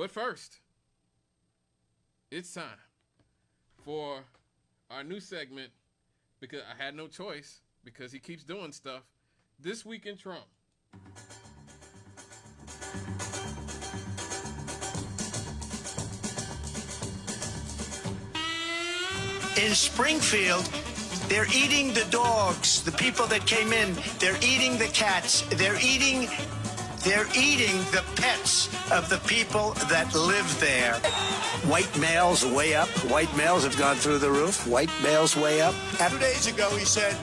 But first, it's time for our new segment, because I had no choice, because he keeps doing stuff. This Week in Trump. In Springfield, they're eating the dogs, the people that came in. They're eating the cats. They're eating the pets of the people that live there. White males way up. White males have gone through the roof. White males way up. 2 days ago, he said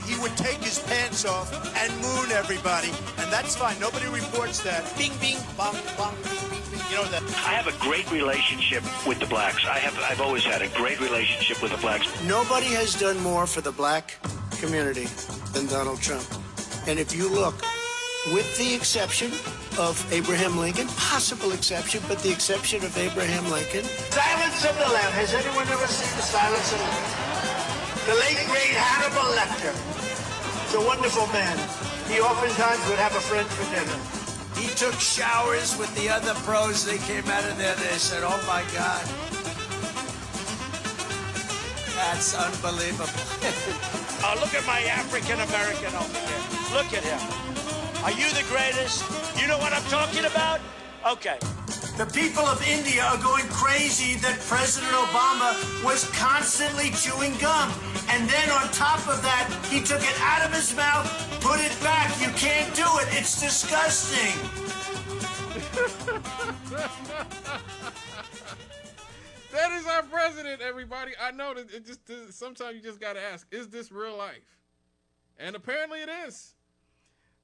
he would take his pants off and moon everybody, and that's fine. Nobody reports that. Bing, bing, bong, bong, bing, bing, bing. You know that. I have a great relationship with the blacks. I've always had a great relationship with the blacks. Nobody has done more for the black community than Donald Trump. And if you look, with the exception of Abraham Lincoln, possible exception, but the exception of Abraham Lincoln. Silence of the Lambs. Has anyone ever seen the Silence of the Lambs? The late, great Hannibal Lecter. He's a wonderful man. He oftentimes would have a friend for dinner. He took showers with the other pros. They came out of there, they said, oh my God. That's unbelievable. Look at my African-American over here. Look at him. Are you the greatest? You know what I'm talking about? Okay. The people of India are going crazy that President Obama was constantly chewing gum. And then on top of that, he took it out of his mouth, put it back. You can't do it. It's disgusting. That is our president, everybody. I know that it just sometimes you just got to ask, is this real life? And apparently it is.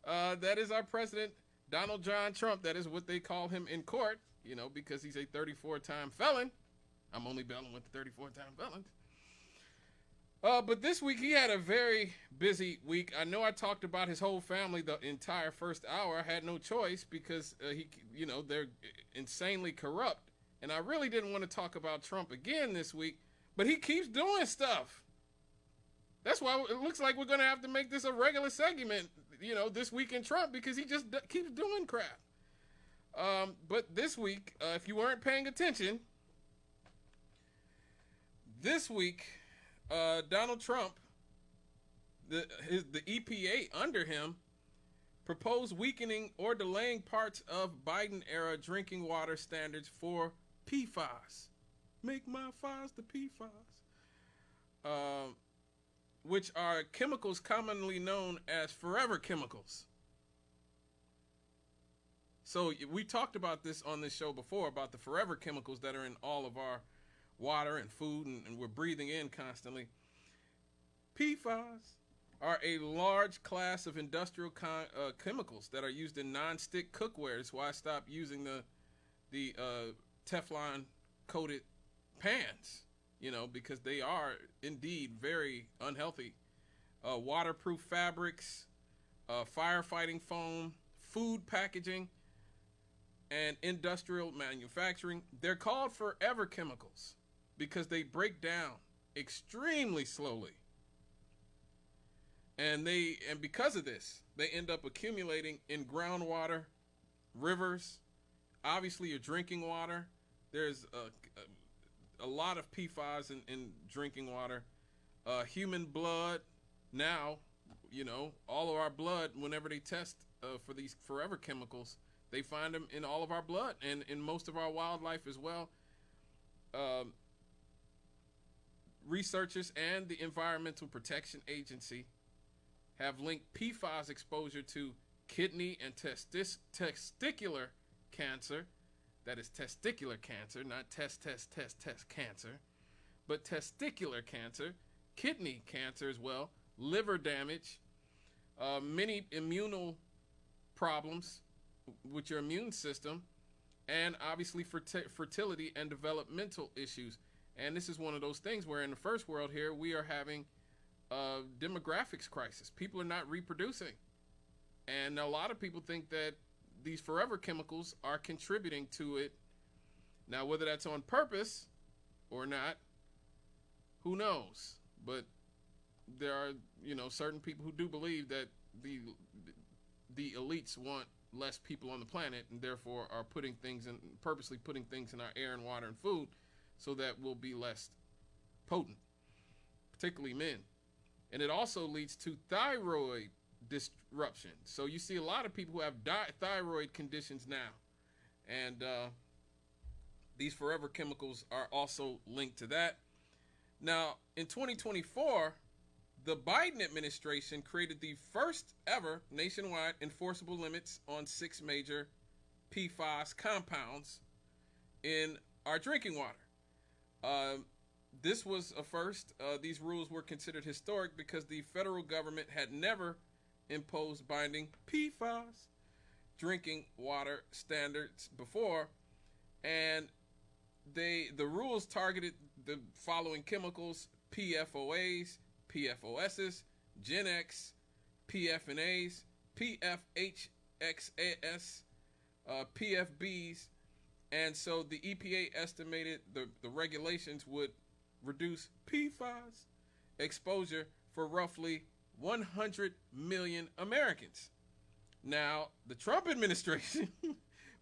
That is our president, Donald John Trump. That is what they call him in court, you know, because he's a 34-time felon. I'm only belling with the 34-time felons. But this week he had a very busy week. I know I talked about his whole family the entire first hour. I had no choice because they're insanely corrupt. And I really didn't want to talk about Trump again this week, but he keeps doing stuff. That's why it looks like we're going to have to make this a regular segment, this week in Trump, because he just keeps doing crap. But this week, if you weren't paying attention, this week, Donald Trump, the EPA under him, proposed weakening or delaying parts of Biden-era drinking water standards for PFAS. Make my FAS the PFAS. Which are chemicals commonly known as forever chemicals. So we talked about this on this show before, about the forever chemicals that are in all of our water and food and we're breathing in constantly. PFAS are a large class of industrial chemicals that are used in non-stick cookware. That's why I stopped using the Teflon coated pans, because they are indeed very unhealthy. Waterproof fabrics, firefighting foam, food packaging, and industrial manufacturing. They're called forever chemicals because they break down extremely slowly. And because of this, they end up accumulating in groundwater, rivers, obviously your drinking water. There's a lot of PFAS in drinking water. Human blood, now, all of our blood, whenever they test for these forever chemicals, they find them in all of our blood and in most of our wildlife as well. Researchers and the Environmental Protection Agency have linked PFAS exposure to kidney and testicular cancer. That is testicular cancer, not test cancer, but testicular cancer, kidney cancer as well, liver damage, many immunal problems with your immune system, and obviously fertility and developmental issues. And this is one of those things where in the first world here, we are having a demographics crisis. People are not reproducing. And a lot of people think that these forever chemicals are contributing to it. Now, whether that's on purpose or not, who knows? But there are, certain people who do believe that the elites want less people on the planet, and therefore are purposely putting things in our air and water and food so that we'll be less potent, particularly men. And it also leads to thyroid disruption. So you see a lot of people who have thyroid conditions now. And these forever chemicals are also linked to that. Now, in 2024, the Biden administration created the first ever nationwide enforceable limits on 6 major PFAS compounds in our drinking water. This was a first. These rules were considered historic because the federal government had never imposed binding PFAS drinking water standards before, and the rules targeted the following chemicals: PFOAs, PFOSs, Gen X, PFNAs, PFHXAS, PFBs, and so the EPA estimated the regulations would reduce PFAS exposure for roughly 100 million Americans. Now, the Trump administration,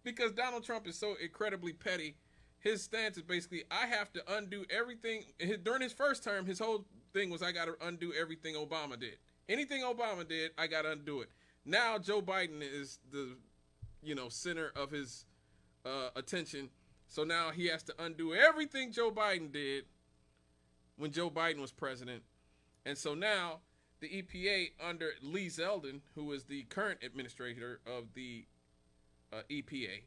because Donald Trump is so incredibly petty, his stance is basically, I have to undo everything. During his first term, his whole thing was, I got to undo everything Obama did. Anything Obama did, I got to undo it. Now, Joe Biden is the, center of his attention. So now he has to undo everything Joe Biden did when Joe Biden was president. And so now the EPA under Lee Zeldin, who is the current administrator of the EPA,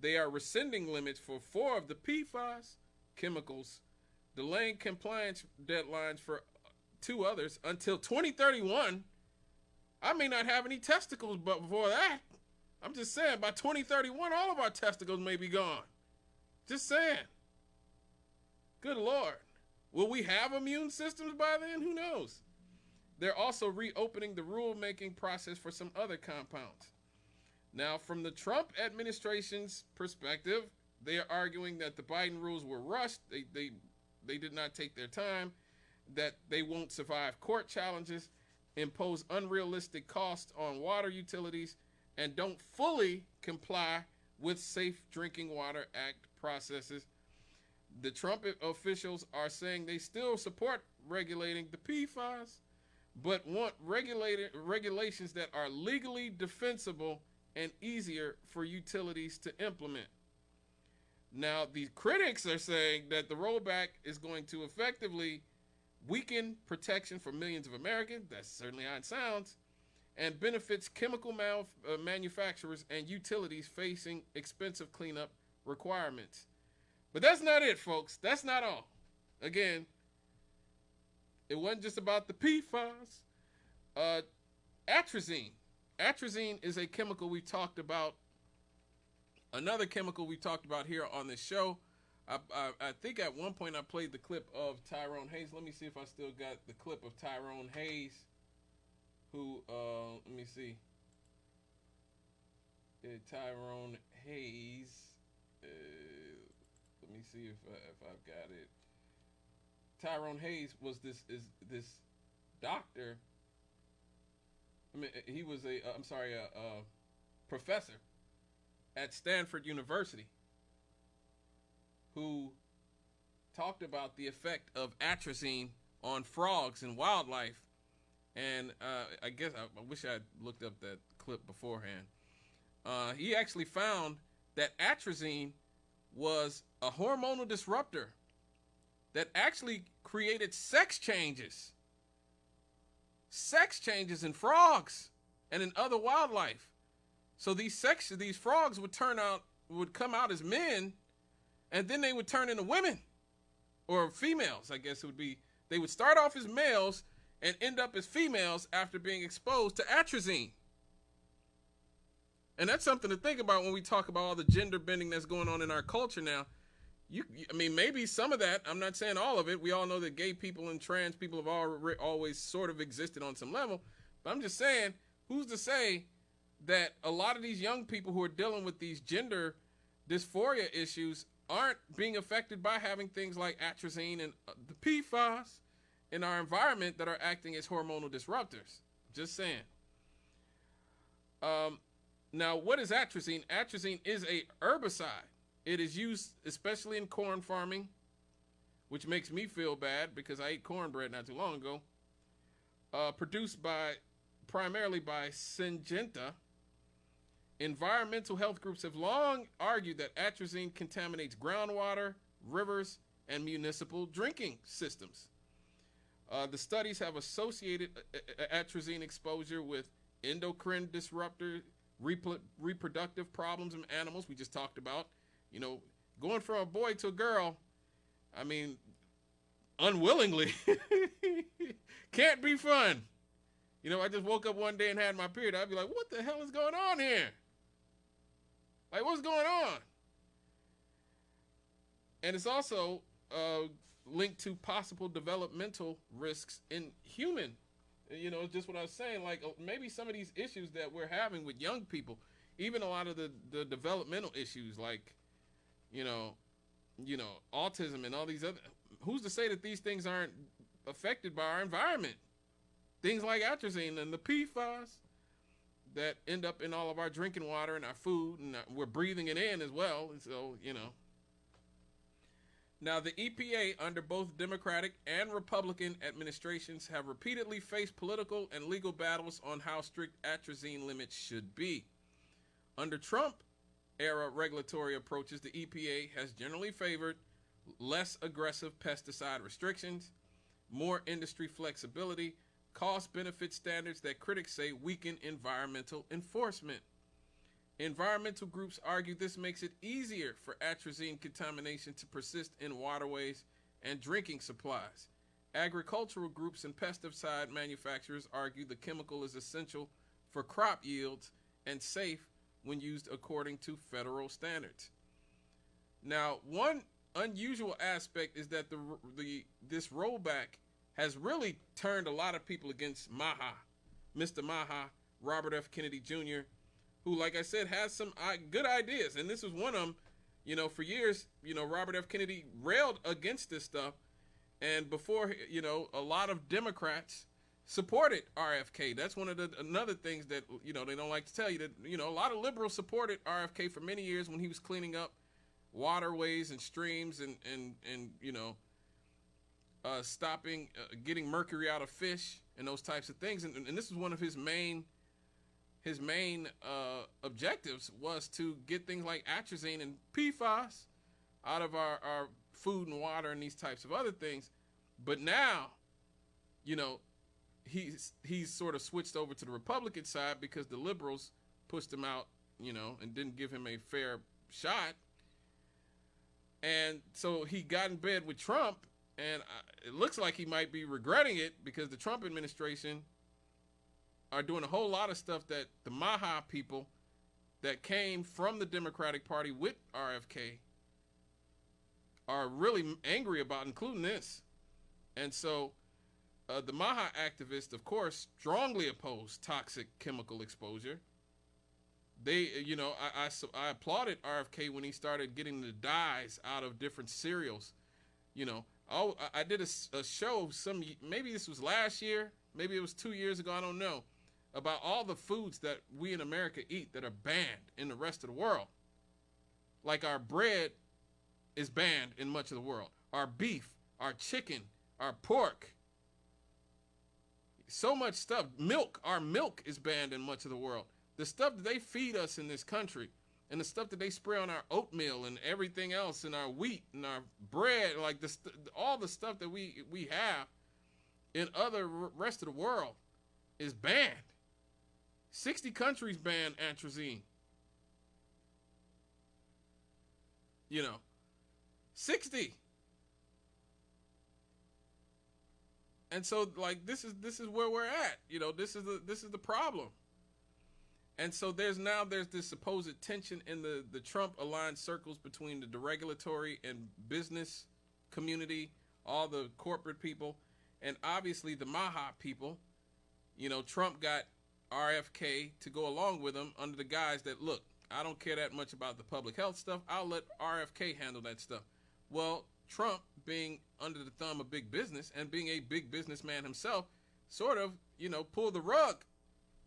they are rescinding limits for 4 of the PFAS chemicals, delaying compliance deadlines for 2 others until 2031. I may not have any testicles, but before that, I'm just saying, by 2031, all of our testicles may be gone. Just saying. Good Lord. Will we have immune systems by then? Who knows? They're also reopening the rulemaking process for some other compounds. Now, from the Trump administration's perspective, they are arguing that the Biden rules were rushed. They did not take their time, that they won't survive court challenges, impose unrealistic costs on water utilities, and don't fully comply with Safe Drinking Water Act processes. The Trump officials are saying they still support regulating the PFAS, but want regulations that are legally defensible and easier for utilities to implement. Now, the critics are saying that the rollback is going to effectively weaken protection for millions of Americans. That's certainly how it sounds. And benefits chemical manufacturers and utilities facing expensive cleanup requirements. But that's not it, folks. That's not all. Again, it wasn't just about the PFAS. Atrazine. Atrazine is a chemical we talked about. Another chemical we talked about here on this show. I think at one point I played the clip of Tyrone Hayes. Let me see if I still got the clip of Tyrone Hayes, who, let me see. Tyrone Hayes. Let me see if I've got it. Tyrone Hayes was this doctor. I mean, he was a professor at Stanford University who talked about the effect of atrazine on frogs and wildlife. And I guess I wish I had looked up that clip beforehand. He actually found that atrazine was a hormonal disruptor that actually created sex changes in frogs and in other wildlife. So these frogs would come out as men, and then they would turn into women or females. I guess it would be, they would start off as males and end up as females after being exposed to atrazine. And that's something to think about when we talk about all the gender bending that's going on in our culture now. I mean, maybe some of that, I'm not saying all of it. We all know that gay people and trans people have always sort of existed on some level. But I'm just saying, who's to say that a lot of these young people who are dealing with these gender dysphoria issues aren't being affected by having things like atrazine and the PFAS in our environment that are acting as hormonal disruptors? Just saying. Now, what is atrazine? Atrazine is a herbicide. It is used especially in corn farming, which makes me feel bad because I ate cornbread not too long ago. Produced primarily by Syngenta. Environmental health groups have long argued that atrazine contaminates groundwater, rivers, and municipal drinking systems. The studies have associated atrazine exposure with endocrine disruptor, reproductive problems in animals. We just talked about, going from a boy to a girl. I mean, unwillingly, can't be fun. I just woke up one day and had my period. I'd be like, what the hell is going on here? Like, what's going on? And it's also linked to possible developmental risks in human. Just what I was saying, like maybe some of these issues that we're having with young people, even a lot of the developmental issues like, autism and all these other, who's to say that these things aren't affected by our environment? Things like atrazine and the PFAS that end up in all of our drinking water and our food, and we're breathing it in as well. And so, Now, the EPA, under both Democratic and Republican administrations, have repeatedly faced political and legal battles on how strict atrazine limits should be. Under Trump-era regulatory approaches, the EPA has generally favored less aggressive pesticide restrictions, more industry flexibility, cost-benefit standards that critics say weaken environmental enforcement. Environmental groups argue this makes it easier for atrazine contamination to persist in waterways and drinking supplies. Agricultural groups and pesticide manufacturers argue the chemical is essential for crop yields and safe when used according to federal standards. Now, one unusual aspect is that this rollback has really turned a lot of people against Mr. Maha, Robert F. Kennedy Jr., who, like I said, has some good ideas. And this was one of them, for years, Robert F. Kennedy railed against this stuff. And before, a lot of Democrats supported RFK. That's one of the another things that, they don't like to tell you that, a lot of liberals supported RFK for many years when he was cleaning up waterways and streams and stopping, getting mercury out of fish and those types of things. And this was one of his main objectives, was to get things like atrazine and PFAS out of our food and water and these types of other things. But now, he's sort of switched over to the Republican side because the liberals pushed him out, and didn't give him a fair shot. And so he got in bed with Trump, and it looks like he might be regretting it because the Trump administration are doing a whole lot of stuff that the Maha people that came from the Democratic Party with RFK are really angry about, including this. And so the Maha activists, of course, strongly oppose toxic chemical exposure. They, I applauded RFK when he started getting the dyes out of different cereals. I did a show, maybe this was last year, maybe it was 2 years ago, I don't know, about all the foods that we in America eat that are banned in the rest of the world. Like our bread is banned in much of the world. Our beef, our chicken, our pork. So much stuff. Milk, our milk is banned in much of the world. The stuff that they feed us in this country and the stuff that they spray on our oatmeal and everything else and our wheat and our bread, like all the stuff that we have in other rest of the world is banned. 60 countries ban atrazine. 60. And so, like, this is where we're at. This is the problem. And so there's this supposed tension in the Trump-aligned circles between the deregulatory and business community, all the corporate people, and obviously the Maha people. Trump got RFK to go along with him under the guise that, look, I don't care that much about the public health stuff. I'll let RFK handle that stuff. Well, Trump, being under the thumb of big business and being a big businessman himself, sort of, pulled the rug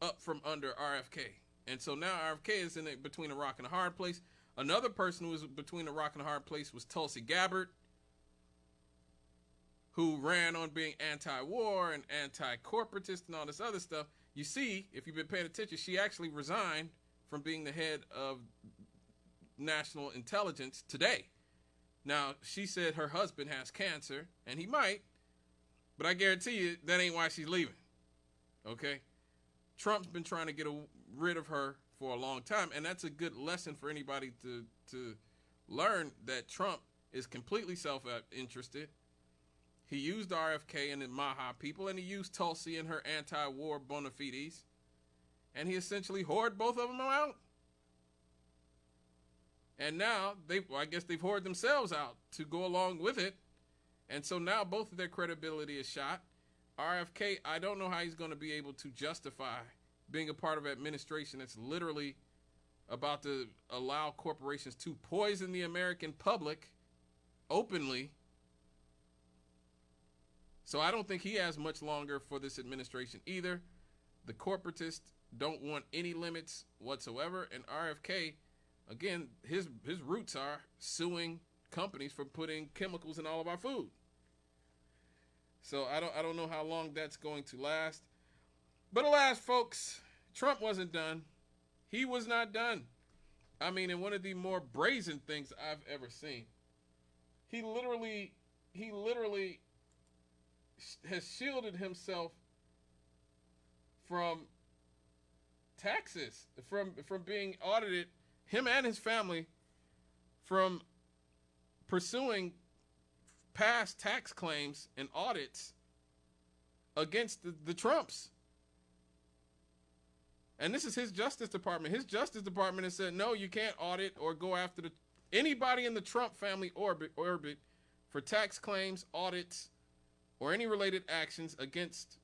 up from under RFK. And so now RFK is between a rock and a hard place. Another person who was between a rock and a hard place was Tulsi Gabbard, who ran on being anti-war and anti-corporatist and all this other stuff. You see, if you've been paying attention, she actually resigned from being the head of national intelligence today. Now, she said her husband has cancer, and he might, but I guarantee you that ain't why she's leaving, okay? Trump's been trying to get rid of her for a long time, and that's a good lesson for anybody to learn, that Trump is completely self-interested. He used RFK and the Maha people, and he used Tulsi and her anti-war bona fides, and he essentially whored both of them out. And now, I guess they've whored themselves out to go along with it, and so now both of their credibility is shot. RFK, I don't know how he's going to be able to justify being a part of an administration that's literally about to allow corporations to poison the American public openly. So I don't think he has much longer for this administration either. The corporatists don't want any limits whatsoever, and RFK, again, his roots are suing companies for putting chemicals in all of our food. So I don't know how long that's going to last. But alas, folks, Trump wasn't done. He was not done. I mean, in one of the more brazen things I've ever seen, he literally has shielded himself from taxes, from being audited, him and his family, from pursuing past tax claims and audits against the Trumps. And this is his Justice Department. His Justice Department has said, no, you can't audit or go after anybody in the Trump family orbit for tax claims, audits, or any related actions against,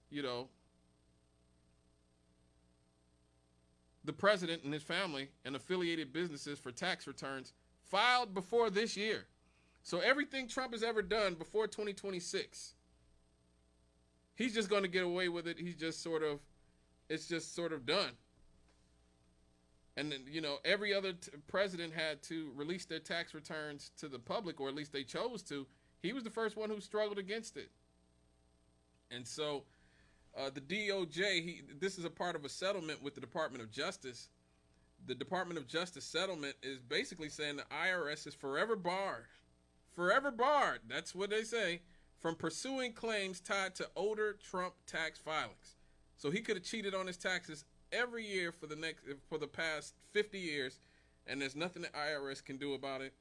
the president and his family and affiliated businesses for tax returns filed before this year. So everything Trump has ever done before 2026, he's just going to get away with it. It's just sort of done. And then, every other president had to release their tax returns to the public, or at least they chose to. He was the first one who struggled against it. And so the DOJ, this is a part of a settlement with the Department of Justice. The Department of Justice settlement is basically saying the IRS is forever barred. Forever barred, that's what they say, from pursuing claims tied to older Trump tax filings. So he could have cheated on his taxes every year for the past 50 years, and there's nothing the IRS can do about it.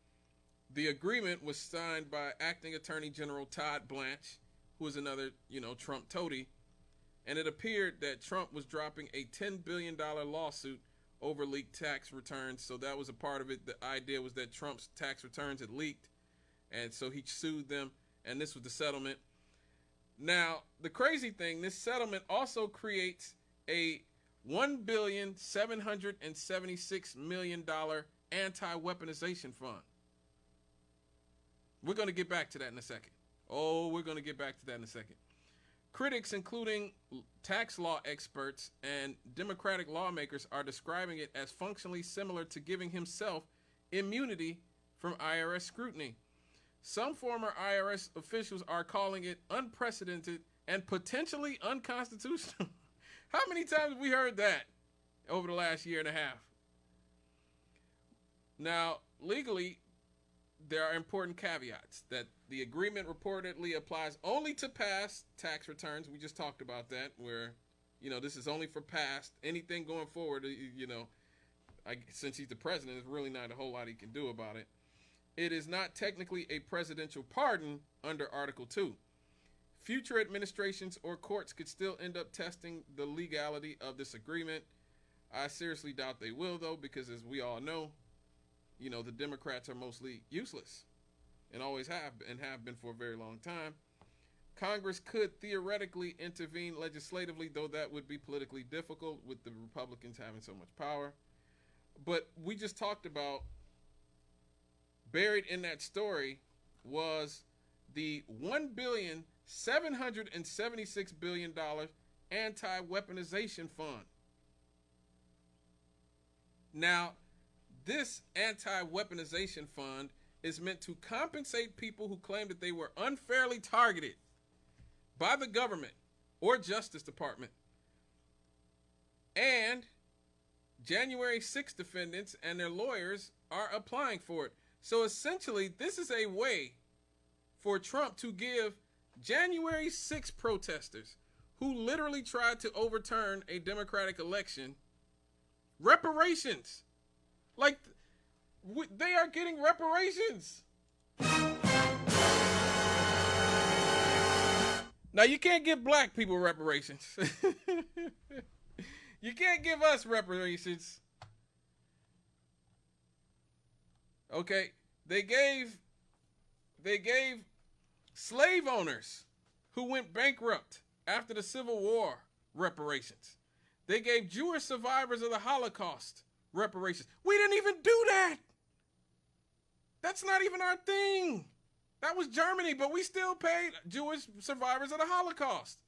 The agreement was signed by Acting Attorney General Todd Blanche, who is another, Trump toady, and it appeared that Trump was dropping a $10 billion lawsuit over leaked tax returns. So that was a part of it. The idea was that Trump's tax returns had leaked, and so he sued them, and this was the settlement. Now, the crazy thing, this settlement also creates a $1,776,000,000 anti-weaponization fund. We're going to get back to that in a second. Critics, including tax law experts and Democratic lawmakers, are describing it as functionally similar to giving himself immunity from IRS scrutiny. Some former IRS officials are calling it unprecedented and potentially unconstitutional. How many times have we heard that over the last year and a half? Now, legally, there are important caveats that the agreement reportedly applies only to past tax returns. We just talked about that, where, this is only for past. Anything going forward, since he's the president, there's really not a whole lot he can do about it. It is not technically a presidential pardon under Article 2. Future administrations or courts could still end up testing the legality of this agreement. I seriously doubt they will, though, because as we all know, the Democrats are mostly useless and always have been for a very long time. Congress could theoretically intervene legislatively, though that would be politically difficult with the Republicans having so much power. But we just talked about, buried in that story was the $1,776,000,000 anti-weaponization fund. Now, this anti-weaponization fund is meant to compensate people who claim that they were unfairly targeted by the government or Justice Department. And January 6 defendants and their lawyers are applying for it. So essentially, this is a way for Trump to give January 6 protesters who literally tried to overturn a Democratic election reparations. Like, they are getting reparations. Now, you can't give black people reparations. You can't give us reparations. Okay, they gave slave owners who went bankrupt after the Civil War reparations. They gave Jewish survivors of the Holocaust reparations. We didn't even do that. That's not even our thing. That was Germany, but we still paid Jewish survivors of the Holocaust.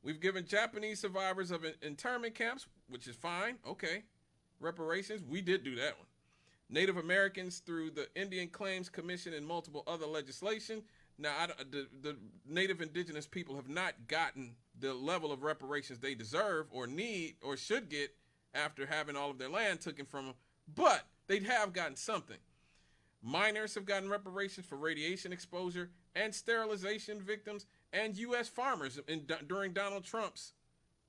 We've given Japanese survivors of internment camps, which is fine. Okay. Reparations, we did do that one. Native Americans through the Indian Claims Commission and multiple other legislation. Now, the Native Indigenous people have not gotten the level of reparations they deserve or need or should get after having all of their land taken from them, but they have gotten something. Minors have gotten reparations for radiation exposure and sterilization victims, and U.S. farmers during Donald Trump's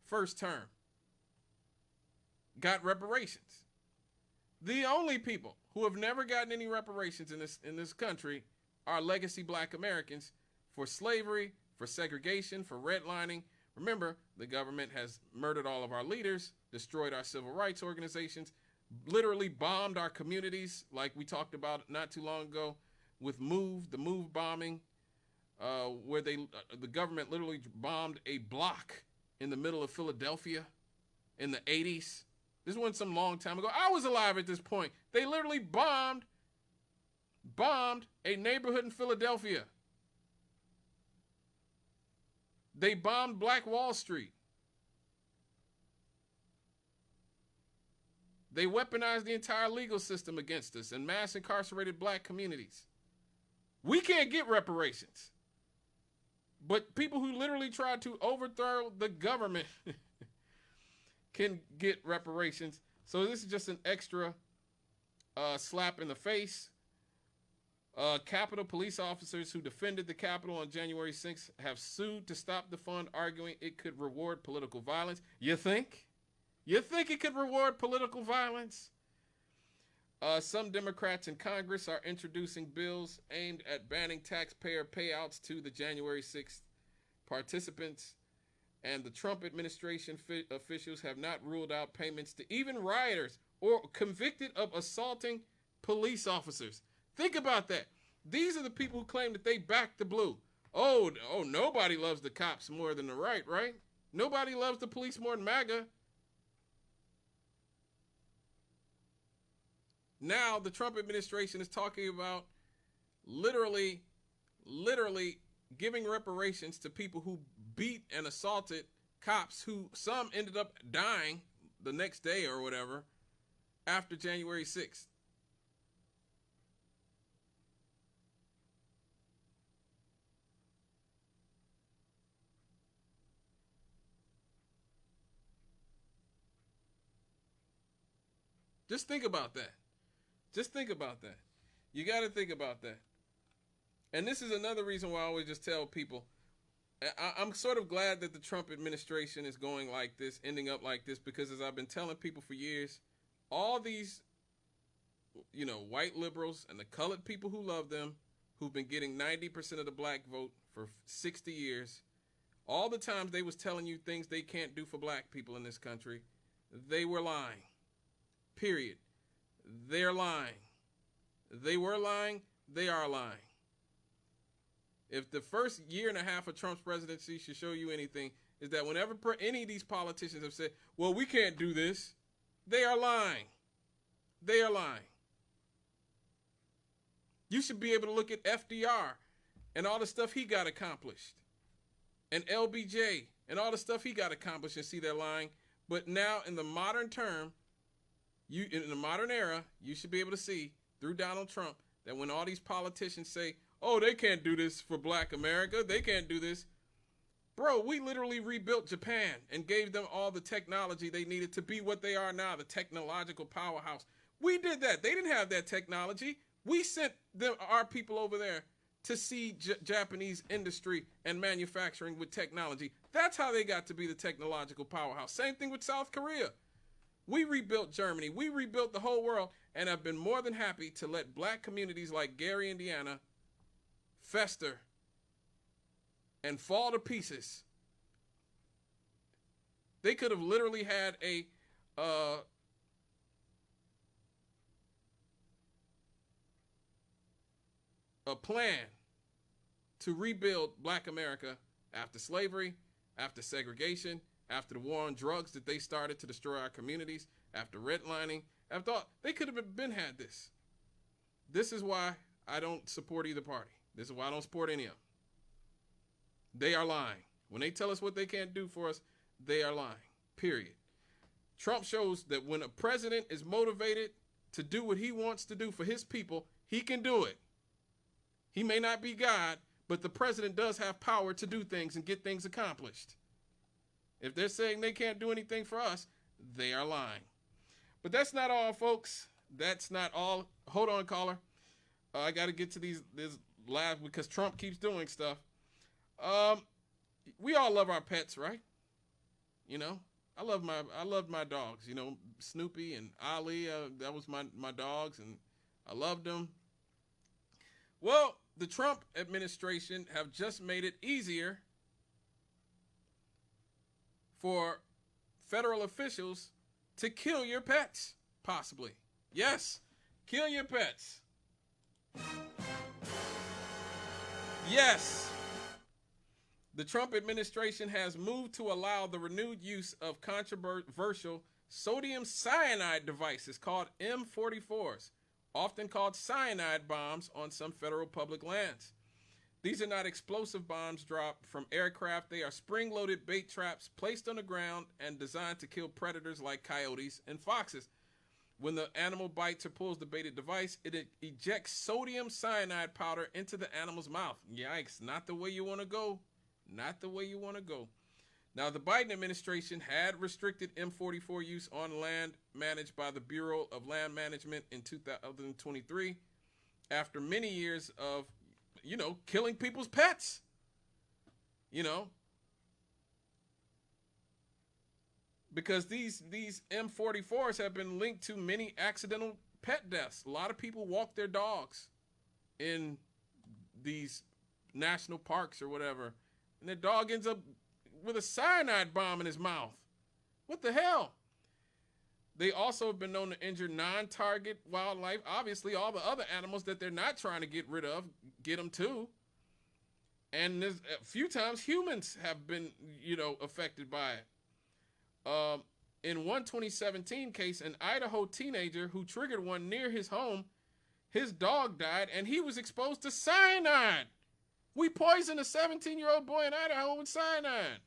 first term got reparations. The only people who have never gotten any reparations in this country are legacy black Americans for slavery, for segregation, for redlining. Remember, the government has murdered all of our leaders, destroyed our civil rights organizations, literally bombed our communities, like we talked about not too long ago with the MOVE bombing, where the government literally bombed a block in the middle of Philadelphia in the 80s. This wasn't some long time ago. I was alive at this point. They literally bombed a neighborhood in Philadelphia. They bombed Black Wall Street. They weaponized the entire legal system against us and mass incarcerated black communities. We can't get reparations. But people who literally tried to overthrow the government can get reparations. So this is just an extra slap in the face. Capitol police officers who defended the Capitol on January 6th have sued to stop the fund, arguing it could reward political violence. You think? You think it could reward political violence? Some Democrats in Congress are introducing bills aimed at banning taxpayer payouts to the January 6th participants, and the Trump administration officials have not ruled out payments to even rioters or convicted of assaulting police officers. Think about that. These are the people who claim that they back the blue. Oh, nobody loves the cops more than the right? Nobody loves the police more than MAGA. Now the Trump administration is talking about literally giving reparations to people who beat and assaulted cops, who some ended up dying the next day or whatever after January 6th. Just think about that. Just think about that. You got to think about that. And this is another reason why I always just tell people, I'm sort of glad that the Trump administration is going like this, ending up like this, because as I've been telling people for years, all these, white liberals and the colored people who love them, who've been getting 90% of the black vote for 60 years, all the times they was telling you things they can't do for black people in this country, they were lying. Period. They're lying. They were lying. They are lying. If the first year and a half of Trump's presidency should show you anything, is that whenever any of these politicians have said, well, we can't do this, they are lying. They are lying. You should be able to look at FDR and all the stuff he got accomplished, and LBJ and all the stuff he got accomplished, and see they're lying. But now in the modern term, in the modern era, you should be able to see through Donald Trump that when all these politicians say, oh, they can't do this for black America, they can't do this. Bro, we literally rebuilt Japan and gave them all the technology they needed to be what they are now, the technological powerhouse. We did that. They didn't have that technology. We sent our people over there to see Japanese industry and manufacturing with technology. That's how they got to be the technological powerhouse. Same thing with South Korea. We rebuilt Germany. We rebuilt the whole world and have been more than happy to let black communities like Gary, Indiana, fester and fall to pieces. They could have literally had a plan to rebuild black America after slavery, after segregation, after the war on drugs that they started to destroy our communities, after redlining, after all. They could have been had this. This is why I don't support either party. This is why I don't support any of them. They are lying. When they tell us what they can't do for us, they are lying. Period. Trump shows that when a president is motivated to do what he wants to do for his people, he can do it. He may not be God, but the president does have power to do things and get things accomplished. If they're saying they can't do anything for us, they are lying. But that's not all, folks. That's not all. Hold on, caller. I got to get to this live because Trump keeps doing stuff. We all love our pets, right? You know, I loved my dogs. You know, Snoopy and Ollie. That was my dogs, and I loved them. Well, the Trump administration have just made it easier for federal officials to kill your pets, possibly. Yes, kill your pets. Yes. The Trump administration has moved to allow the renewed use of controversial sodium cyanide devices called M44s, often called cyanide bombs, on some federal public lands. These are not explosive bombs dropped from aircraft. They are spring-loaded bait traps placed on the ground and designed to kill predators like coyotes and foxes. When the animal bites or pulls the baited device, it ejects sodium cyanide powder into the animal's mouth. Yikes, not the way you want to go. Not the way you want to go. Now, the Biden administration had restricted M44 use on land managed by the Bureau of Land Management in 2023 after many years of, killing people's pets. Because these M44s have been linked to many accidental pet deaths. A lot of people walk their dogs in these national parks or whatever, and their dog ends up with a cyanide bomb in his mouth. What the hell? They also have been known to injure non-target wildlife. Obviously, all the other animals that they're not trying to get rid of, get them too. And there's a few times humans have been, affected by it. In one 2017 case, an Idaho teenager who triggered one near his home, his dog died, and he was exposed to cyanide. We poisoned a 17-year-old boy in Idaho with cyanide.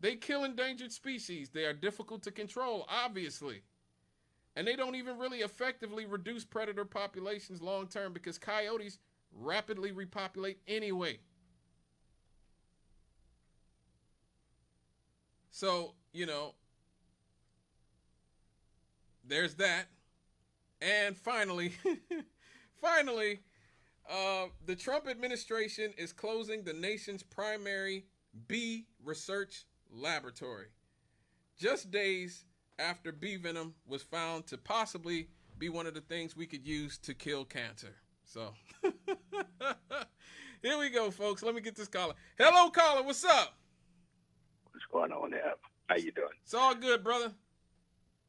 They kill endangered species. They are difficult to control, obviously. And they don't even really effectively reduce predator populations long term because coyotes rapidly repopulate anyway. So, there's that. And finally, the Trump administration is closing the nation's primary bee research laboratory, just days after bee venom was found to possibly be one of the things we could use to kill cancer. So, here we go, folks. Let me get this caller. Hello, caller. What's up? What's going on there? How you doing? It's all good, brother.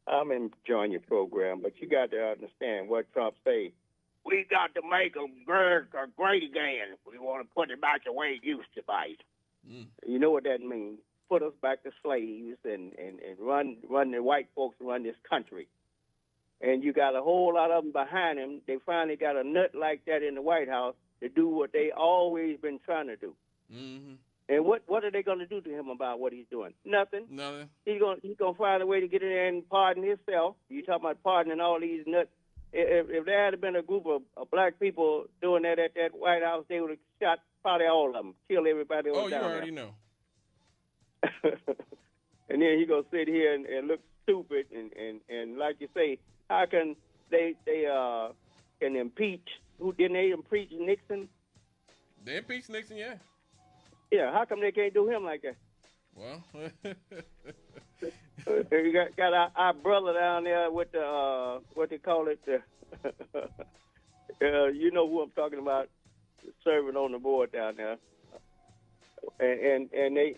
I'm enjoying your program, but you got to understand what Trump say. We got to make America great again. We want to put it back the way it used to be. You know what that means? Put us back to slaves and run the white folks run this country. And you got a whole lot of them behind him. They finally got a nut like that in the White House to do what they always been trying to do. And what are they going to do to him about what he's doing? Nothing. Nothing. He's gonna find a way to get in there and pardon himself. You talking about pardoning all these nuts? If there had been a group of black people doing that at that White House, they would have shot probably all of them, killed everybody. Oh, you down already there. know. And then he gonna sit here and look stupid and like you say, how can they can impeach? Who didn't they impeach Nixon? They impeached Nixon, yeah. Yeah, how come they can't do him like that? Well, We got our brother down there with the what they call it, you know who I'm talking about, serving on the board down there, and they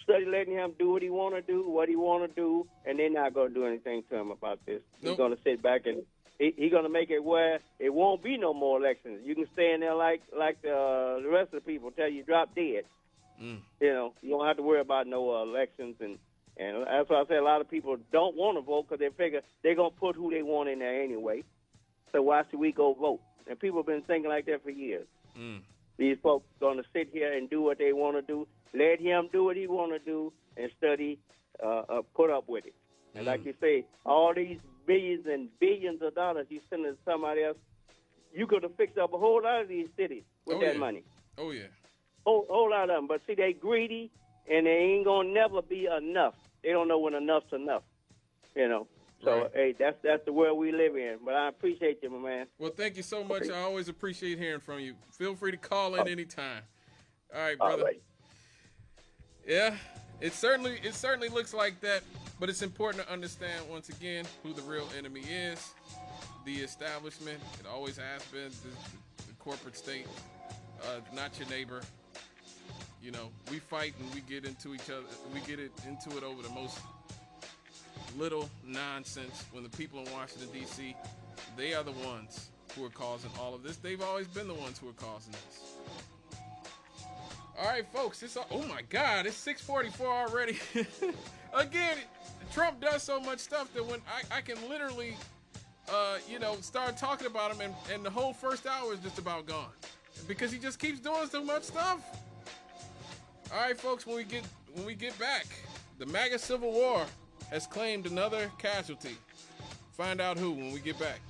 study letting him do what he want to do, and they're not going to do anything to him about this. Nope. He's going to sit back and he's going to make it where it won't be no more elections. You can stay in there like the rest of the people till you drop dead. You know, you don't have to worry about no elections, and that's why I say a lot of people don't want to vote because they figure they're going to put who they want in there anyway. So why should we go vote? And people have been thinking like that for years. These folks going to sit here and do what they want to do. Let him do what he want to do and study, put up with it. And like you say, all these billions and billions of dollars you send to somebody else, you could have fixed up a whole lot of these cities with that money. Oh, yeah. Whole lot of them. But see, they greedy, and they ain't going to never be enough. They don't know when enough's enough, you know. So, Right. hey, that's the world we live in. But I appreciate you, my man. Well, thank you so much. I always appreciate hearing from you. Feel free to call in anytime. All right, brother. All right. Yeah, it certainly looks like that, but it's important to understand once again who the real enemy is. The establishment. It always has been the corporate state, not your neighbor. You know, we fight and we get into each other. We get into it over the most little nonsense. When the people in Washington D.C., they are the ones who are causing all of this. They've always been the ones who are causing this. All right, folks. Oh my God, it's 6:44 already. Again, Trump does so much stuff that when I can literally, start talking about him, and the whole first hour is just about gone because he just keeps doing so much stuff. All right, folks. When we get back, the MAGA Civil War has claimed another casualty. Find out who when we get back.